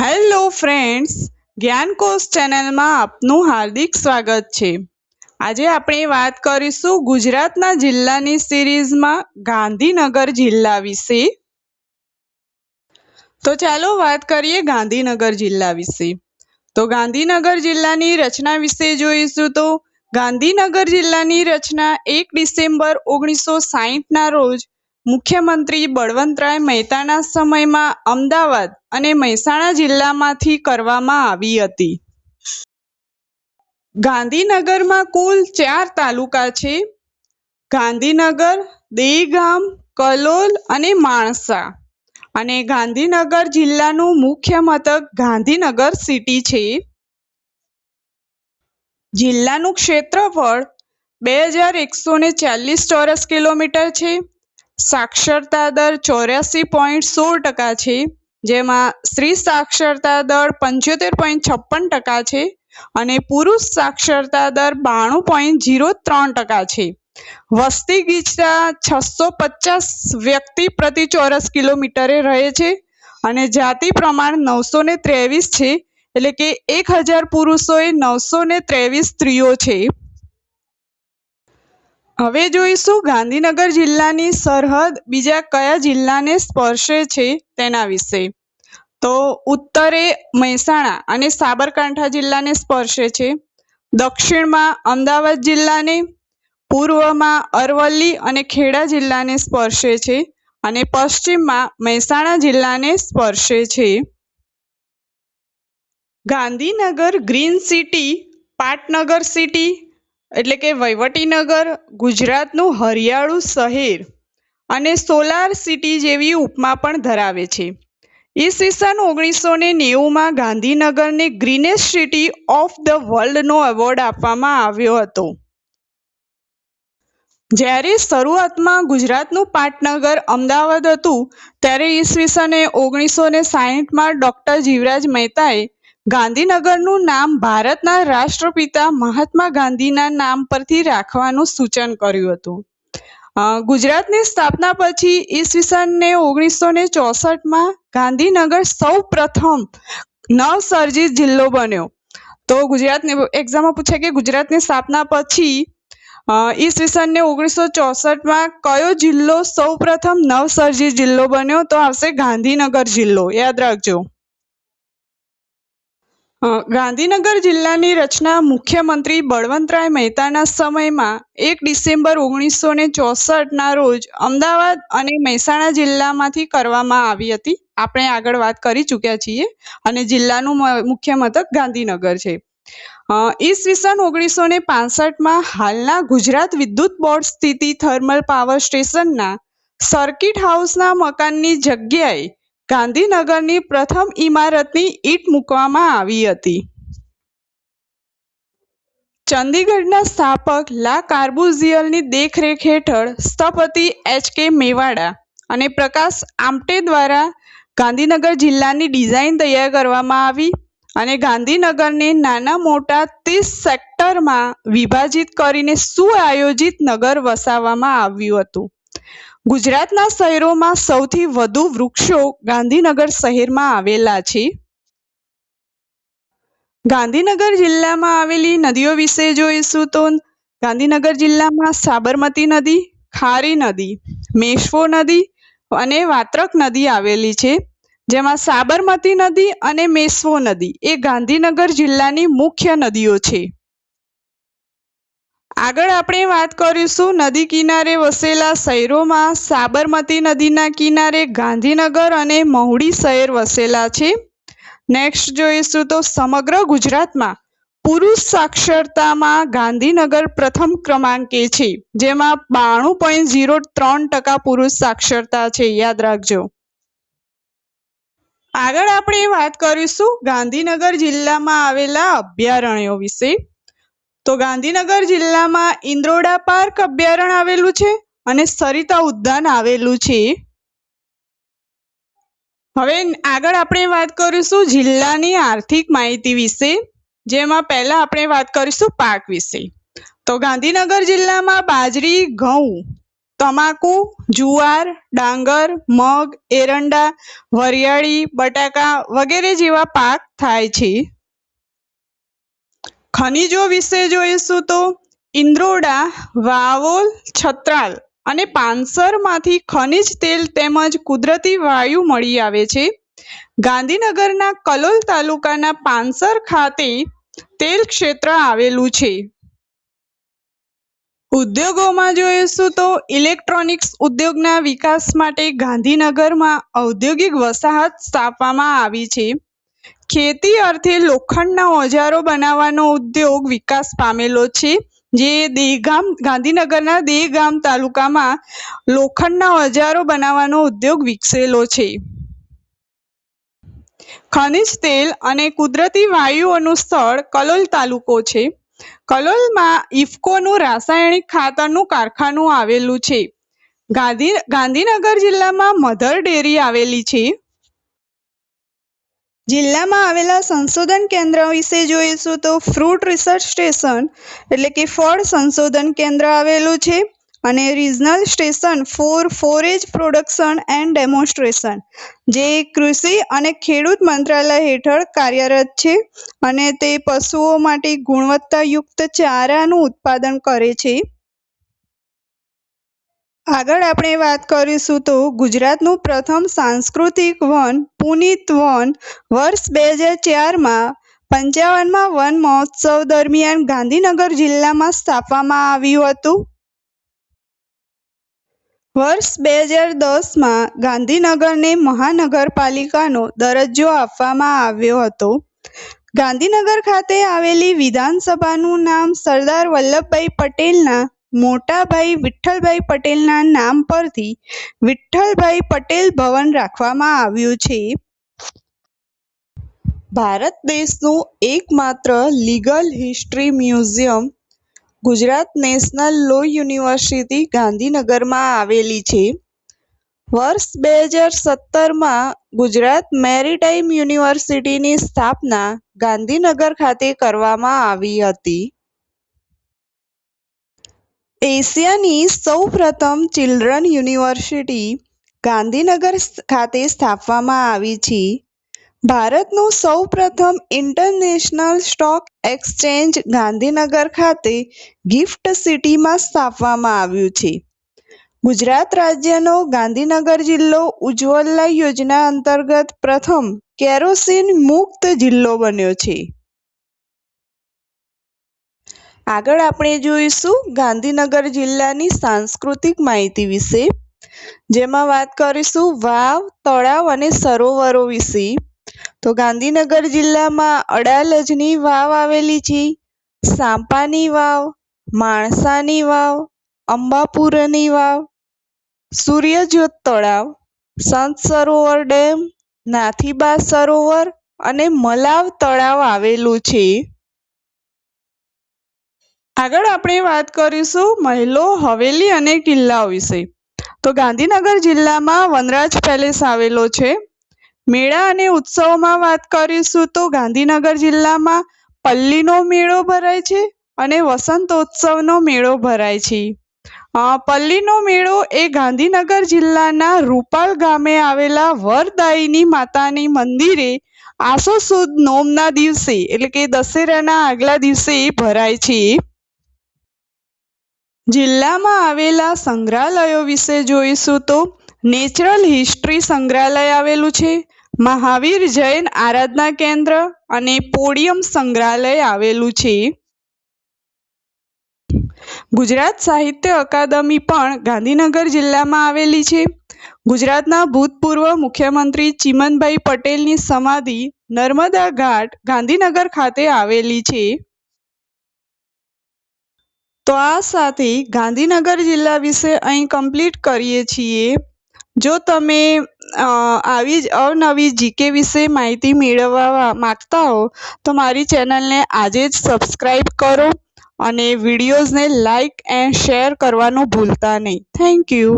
Hello friends, જ્ઞાનકોશ ચેનલમાં આપનું હાર્દિક સ્વાગત છે। આજે આપણે વાત કરીશું ગુજરાતના જિલ્લાની સિરીઝમાં ગાંધીનગર જિલ્લા વિશે। તો ચાલો વાત કરીએ ગાંધીનગર જિલ્લા વિશે। તો ગાંધીનગર જિલ્લાની રચના વિશે જોઈશું તો ગાંધીનગર જિલ્લાની રચના 1 ડિસેમ્બર 1960ના રોજ મુખ્યમંત્રી બળવંતરાય મહેતાના સમયમાં અમદાવાદ અને મહેસાણા જિલ્લામાંથી કરવામાં આવી હતી। ગાંધીનગરમાં કુલ 4 તાલુકા છે: ગાંધીનગર, દહેગામ, કલોલ અને માણસા। અને ગાંધીનગર જિલ્લાનું મુખ્ય મથક ગાંધીનગર સિટી છે। જિલ્લાનું ક્ષેત્રફળ 2140 ચોરસ કિલોમીટર છે। સાક્ષરતા દર 84.16% છે, જેમાં સ્ત્રી સાક્ષરતા દર 75.56% છે અને પુરુષ સાક્ષરતા દર 92.03% છે। વસ્તી ગીચતા 650 વ્યક્તિ પ્રતિ ચોરસ કિલોમીટરે રહે છે અને જાતિ પ્રમાણ 923 છે, એટલે કે 1000 પુરુષોએ 923 સ્ત્રીઓ છે। હવે જોઈશું ગાંધીનગર જિલ્લાની સરહદ બીજા કયા જિલ્લાને સ્પર્શે છે તેના વિશે। તો ઉત્તરે મહેસાણા અને સાબરકાંઠા જિલ્લાને સ્પર્શે છે, દક્ષિણમાં અમદાવાદ જિલ્લાને, પૂર્વમાં અરવલ્લી અને ખેડા જિલ્લાને સ્પર્શે છે અને પશ્ચિમમાં મહેસાણા જિલ્લાને સ્પર્શે છે। ગાંધીનગર ગ્રીન સિટી, પાટનગર સિટી એટલે કે વહીવટીનગર, ગુજરાતનું હરિયાળું શહેર અને સોલાર સિટી જેવી ઉપમા પણ ધરાવે છે। ઈસવીસન 1990માં ગાંધીનગરને ગ્રીનેસ્ટ સિટી ઓફ ધ વર્લ્ડનો એવોર્ડ આપવામાં આવ્યો હતો। જ્યારે શરૂઆતમાં ગુજરાતનું પાટનગર અમદાવાદ હતું, ત્યારે ઈસવીસન 1960માં ડૉક્ટર જીવરાજ મહેતાએ ગાંધીનગરનું નામ ભારતના રાષ્ટ્રપિતા મહાત્મા ગાંધીના નામ પરથી રાખવાનું સૂચન કર્યું હતું। ગુજરાતની સ્થાપના પછી ઈસવીસન 1964માં ગાંધીનગર સૌપ્રથમ નવસર્જિત જિલ્લો બન્યો। તો ગુજરાતની એક્ઝામમાં પૂછે કે ગુજરાતની સ્થાપના પછી ઈસવીસન 1964માં કયો જિલ્લો સૌપ્રથમ નવસર્જિત જિલ્લો બન્યો? તો આવશે ગાંધીનગર જિલ્લો, યાદ રાખજો। ગાંધીનગર જિલ્લાની રચના મુખ્યમંત્રી બળવંતરાય મહેતાના સમયમાં 1 ડિસેમ્બર 1964ના રોજ અમદાવાદ અને મહેસાણા જિલ્લામાંથી કરવામાં આવી હતી। આપણે આગળ વાત કરી ચૂક્યા છીએ અને જિલ્લાનું મુખ્ય મથક ગાંધીનગર છે। ઈસવીસન 1965માં હાલના ગુજરાત વિદ્યુત બોર્ડ સ્થિત થર્મલ પાવર સ્ટેશનના સર્કિટ હાઉસના મકાનની જગ્યાએ ગાંધીનગરની પ્રથમ ઇમારતની ઈંટ મૂકવામાં આવી હતી। ચંદીગઢના સ્થાપક લા કાર્બુઝિયરની દેખરેખ હેઠળ સ્થપતિ H.K. મેવાડા અને પ્રકાશ આમ્ટે દ્વારા ગાંધીનગર જિલ્લાની ડિઝાઇન તૈયાર કરવામાં આવી અને ગાંધીનગરને નાના મોટા 30 સેક્ટરમાં વિભાજિત કરીને સુઆયોજિત નગર વસાવવામાં આવ્યું હતું। ગુજરાતના શહેરોમાં સૌથી વધુ વૃક્ષો ગાંધીનગર શહેરમાં આવેલા છે। ગાંધીનગર જિલ્લામાં આવેલી નદીઓ વિશે જોઈશું તો ગાંધીનગર જિલ્લામાં સાબરમતી નદી, ખારી નદી, મેશ્વો નદી અને વાત્રક નદી આવેલી છે, જેમાં સાબરમતી નદી અને મેશ્વો નદી એ ગાંધીનગર જિલ્લાની મુખ્ય નદીઓ છે। આગળ આપણે વાત કરીશું નદી કિનારે વસેલા શહેરોમાં સાબરમતી નદીના કિનારે ગાંધીનગર અને મહુડી શહેર વસેલા છે। નેક્સ્ટ જોઈશું તો સમગ્ર ગુજરાતમાં પુરુષ સાક્ષરતામાં ગાંધીનગર પ્રથમ ક્રમાંકે છે, જેમાં 92.03% પુરુષ સાક્ષરતા છે, યાદ રાખજો। આગળ આપણે વાત કરીશું ગાંધીનગર જિલ્લામાં આવેલા અભયારણ્યો વિશે। તો ગાંધીનગર જિલ્લામાં ઇન્દ્રોડા પાર્ક અભયારણ્ય આવેલું છે અને સરિતા ઉદ્યાન આવેલું છે। હવે આગળ આપણે વાત કરીશું જિલ્લાની આર્થિક માહિતી વિશે, જેમાં પહેલા આપણે વાત કરીશું પાક વિશે। તો ગાંધીનગર જિલ્લામાં બાજરી, ઘઉં, તમાકુ, જુવાર, ડાંગર, મગ, એરંડા, વરિયાળી, બટાકા વગેરે જેવા પાક થાય છે. ખનિજો વિશે જોઈશું તો ઇન્દ્રોડા, વાવોલ, છત્રાલ અને પાંસરમાંથી ખનિજ તેલ તેમજ કુદરતી વાયુ મળી આવે છે. ગાંધીનગરના કલોલ તાલુકાના પાંસર ખાતે તેલ ક્ષેત્ર આવેલું છે. ઉદ્યોગોમાં જોઈશું તો ઇલેક્ટ્રોનિક્સ ઉદ્યોગના વિકાસ માટે ગાંધીનગરમાં ઔદ્યોગિક વસાહત સ્થાપવામાં આવી છે. ખેતી અર્થે લોખંડના ઓજારો બનાવવાનો ઉદ્યોગ વિકાસ પામેલો છે, જે ગાંધીનગરના દહેગામ તાલુકામાં લોખંડના ઓજારો બનાવવાનો ઉદ્યોગ વિકસેલો છે. ખનિજ તેલ અને કુદરતી વાયુઓનું સ્થળ કલોલ તાલુકો છે. કલોલમાં ઇફકોનું રાસાયણિક ખાતરનું કારખાનું આવેલું છે. ગાંધીનગર જિલ્લામાં મધર ડેરી આવેલી છે. જિલ્લામાં આવેલા સંશોધન કેન્દ્ર વિશે જોઈશું તો ફ્રૂટ રિસર્ચ સ્ટેશન એટલે કે ફળ સંશોધન કેન્દ્ર આવેલું છે, અને regional station for forage production and demonstration જે કૃષિ અને ખેડૂત મંત્રાલય હેઠળ કાર્યરત છે, અને તે પશુઓ માટે ગુણવત્તાયુક્ત ચારાનું ઉત્પાદન કરે છે. આગળ આપણે વાત કરીશું તો ગુજરાતનું પ્રથમ સાંસ્કૃતિક વન પુનિત વન વર્ષ 2004માં 55મા વન મહોત્સવ દરમિયાન ગાંધીનગર જિલ્લામાં સ્થાપવામાં આવ્યું હતું. વર્ષ 2010માં ગાંધીનગરને મહાનગરપાલિકાનો દરજ્જો આપવામાં આવ્યો હતો. ગાંધીનગર ખાતે આવેલી વિધાનસભાનું નામ સરદાર વલ્લભભાઈ પટેલના મોટા ભાઈ વિઠ્ઠલભાઈ પટેલના નામ પરથી વિઠ્ઠલભાઈ પટેલ ભવન રાખવામાં આવ્યું છે. ભારત દેશનું એકમાત્ર legal history museum Gujarat national law university ગાંધીનગરમાં આવેલી છે. વર્ષ 2017માં ગુજરાત મેરીટાઈમ યુનિવર્સિટીની સ્થાપના ગાંધીનગર ખાતે કરવામાં આવી હતી. એશિયાની સૌપ્રથમ ચિલ્ડ્રન યુનિવર્સિટી ગાંધીનગર ખાતે સ્થાપવામાં આવી છે. ભારતનું સૌપ્રથમ ઇન્ટરનેશનલ સ્ટોક એક્સચેન્જ ગાંધીનગર ખાતે ગિફ્ટ સિટીમાં સ્થાપવામાં આવ્યું છે. ગુજરાત રાજ્યનો ગાંધીનગર જિલ્લો ઉજ્જવલા યોજના અંતર્ગત પ્રથમ કેરોસીન મુક્ત જિલ્લો બન્યો છે. આગળ આપણે જોઈશું ગાંધીનગર જિલ્લાની સાંસ્કૃતિક માહિતી વિશે, જેમાં વાત કરીશું વાવ, તળાવ અને સરોવરો વિશે. તો ગાંધીનગર જિલ્લામાં અડાલજની વાવ આવેલી છે, સાંપાની વાવ, માણસાની વાવ, અંબાપુરની વાવ, સૂર્યજ્યોત તળાવ, સંત સરોવર ડેમ, નાથીબા સરોવર અને મલાવ તળાવ આવેલું છે. આગળ આપણે વાત કરીશું મહેલો, હવેલી અને કિલ્લાઓ વિશે. તો ગાંધીનગર જિલ્લામાં વનરાજ પેલેસ આવેલો છે. મેળા અને ઉત્સવમાં વાત કરીશું તો ગાંધીનગર જિલ્લામાં પલ્લીનો મેળો ભરાય છે અને વસંતોત્સવનો મેળો ભરાય છે. પલ્લીનો મેળો એ ગાંધીનગર જિલ્લાના રૂપાલ ગામે આવેલા વરદાયિની માતાની મંદિરે આસો સુદ નોમના દિવસે એટલે કે દશેરાના આગલા દિવસે ભરાય છે. જિલ્લામાં આવેલા સંગ્રહાલયો વિશે જોઈશું તો નેચરલ હિસ્ટ્રી સંગ્રહાલય આવેલું છે, મહાવીર જૈન આરાધના કેન્દ્ર અને પોડિયમ સંગ્રહાલય આવેલું છે. ગુજરાત સાહિત્ય અકાદમી પણ ગાંધીનગર જિલ્લામાં આવેલી છે. ગુજરાતના ભૂતપૂર્વ મુખ્યમંત્રી ચિમનભાઈ પટેલની સમાધિ નર્મદા ઘાટ ગાંધીનગર ખાતે આવેલી છે. તો આ સાથે ગાંધીનગર જિલ્લા વિશે અહીં કમ્પ્લીટ કરીએ છીએ. જો તમે આવી જ અવનવી જીકે વિશે માહિતી મેળવવા માંગતા હો તો મારી ચેનલને આજે જ સબસ્ક્રાઈબ કરો અને વિડીયોઝને લાઈક એન્ડ શેર કરવાનું ભૂલતા નહીં. Thank you.